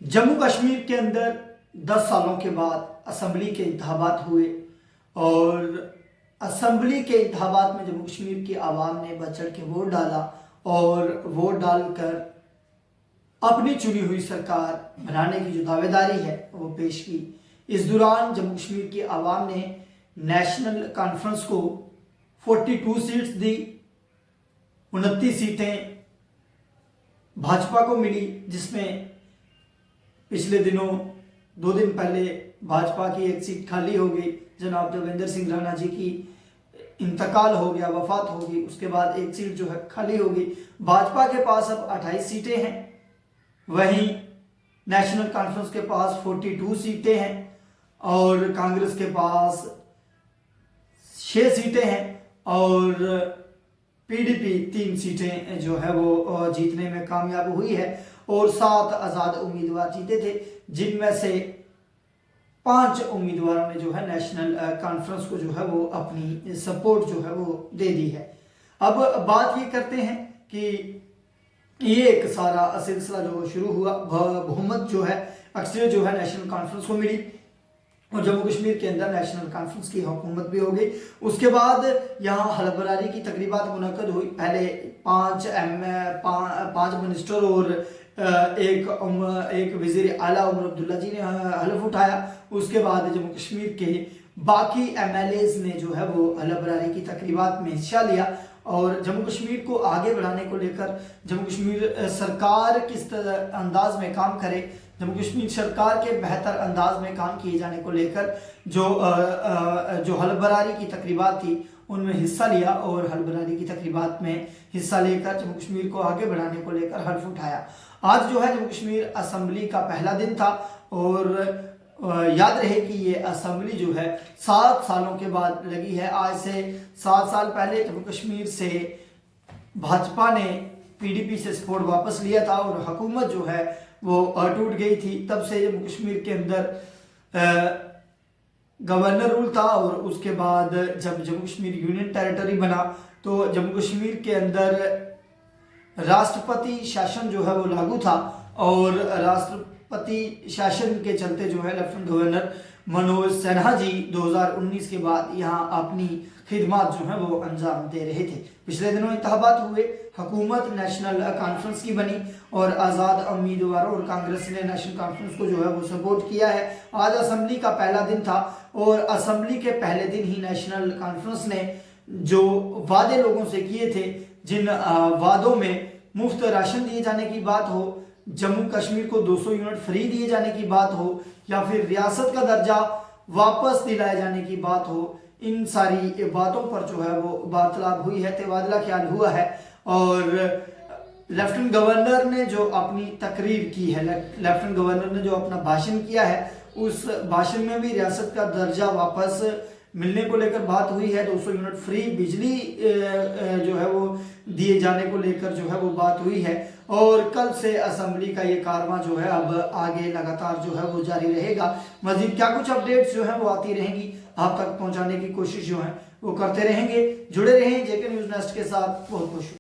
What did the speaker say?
जम्मू कश्मीर के अंदर 10 सालों के बाद असेंबली के इंतखाबात हुए और असेंबली के इंतखाबात में जम्मू कश्मीर की आवाम ने बढ़ चढ़ के वोट डाला और वोट डालकर अपनी चुनी हुई सरकार बनाने की जो दावेदारी है वो पेश की। इस दौरान जम्मू कश्मीर की आवाम ने नेशनल कॉन्फ्रेंस को 42 सीट्स दी, 29 सीटें भाजपा को मिली, जिसमें पिछले दिनों 2 दिन पहले भाजपा की एक सीट खाली हो गई। जनाब देवेंद्र सिंह राणा जी की इंतकाल हो गया, वफात हो गई, उसके बाद एक सीट जो है खाली हो गई। भाजपा के पास अब 28 सीटें हैं, वहीं नेशनल कॉन्फ्रेंस के पास 42 सीटें हैं और कांग्रेस के पास 6 सीटें हैं और पीडीपी 3 सीटें जो है वो जीतने में कामयाब हुई है और 7 आज़ाद उम्मीदवार जीते थे, जिनमें से 5 उम्मीदवारों ने जो है नेशनल कॉन्फ्रेंस को जो है वो अपनी सपोर्ट जो है वो दे दी है। अब बात ये करते हैं कि ये एक सारा सिलसिला जो शुरू हुआ, बहुमत जो है अक्सरियत जो है नेशनल कॉन्फ्रेंस को मिली और जम्मू कश्मीर के अंदर नेशनल कॉन्फ्रेंस की हुकूमत भी हो गई। उसके बाद यहाँ हलफबरारी की तकरीबात मुनक्कद हुई। पहले 5 मिनिस्टर और एक वज़ीर आला उमर अब्दुल्ला जी ने हलफ उठाया। उसके बाद जम्मू कश्मीर के बाकी MLAs ने जो है वो हलफबरारी की तकरीबात में हिस्सा लिया और जम्मू कश्मीर को आगे बढ़ाने को लेकर जम्मू कश्मीर सरकार किस अंदाज में काम करे, जम्मू कश्मीर सरकार के बेहतर अंदाज में काम किए जाने को लेकर जो हलफबरारी की तकरीबात थी उनमें हिस्सा लिया और हलफबरारी की तकरीबात में हिस्सा लेकर जम्मू कश्मीर को आगे बढ़ाने को लेकर हल्फ उठाया। आज जो है जम्मू कश्मीर असेंबली का पहला दिन था और याद रहे कि ये असेंबली जो है 7 सालों के बाद लगी है। आज से 7 साल पहले जम्मू कश्मीर से भाजपा ने पीडीपी से सपोर्ट वापस लिया था और हुकूमत जो है वो टूट गई थी। तब से जम्मू कश्मीर के अंदर गवर्नर रूल था और उसके बाद जब जम्मू कश्मीर यूनियन टेरिटरी बना तो जम्मू कश्मीर के अंदर राष्ट्रपति शासन जो है वो लागू था और राष्ट्रपति शासन के चलते जो है लेफ्टिनेंट गवर्नर मनोज सिन्हा जी 2019 के बाद यहाँ अपनी खिदमत जो है वो अंजाम दे रहे थे। पिछले दिनों इंतखाबात हुए, हुकूमत नेशनल कॉन्फ्रेंस की बनी और आज़ाद उम्मीदवारों और कांग्रेस ने नेशनल कॉन्फ्रेंस को जो है वो सपोर्ट किया है। आज असेंबली का पहला दिन था और असेंबली के पहले दिन ही नेशनल कॉन्फ्रेंस ने जो वादे लोगों से किए थे, जिन वादों में मुफ्त राशन दिए जाने की बात हो, जम्मू कश्मीर को 200 यूनिट फ्री दिए जाने की बात हो या फिर रियासत का दर्जा वापस दिलाए जाने की बात हो, इन सारी बातों पर जो है वो वार्तालाप हुई है, तबादला ख्याल हुआ है और लेफ्टिनेंट गवर्नर ने जो अपनी तकरीर की है, लेफ्टिनेंट गवर्नर ने जो अपना भाषण किया है, उस भाषण में भी रियासत का दर्जा वापस मिलने को लेकर बात हुई है। 200 यूनिट फ्री बिजली जो है वो दिए जाने को लेकर जो है वो बात हुई है और कल से असेंबली का ये कारवां जो है अब आगे लगातार जो है वो जारी रहेगा। मजीद क्या कुछ अपडेट्स जो है वो आती रहेंगी, आप तक पहुंचाने की कोशिश जो है वो करते रहेंगे। जुड़े रहें JK न्यूज़ नेस्ट के साथ। बहुत बहुत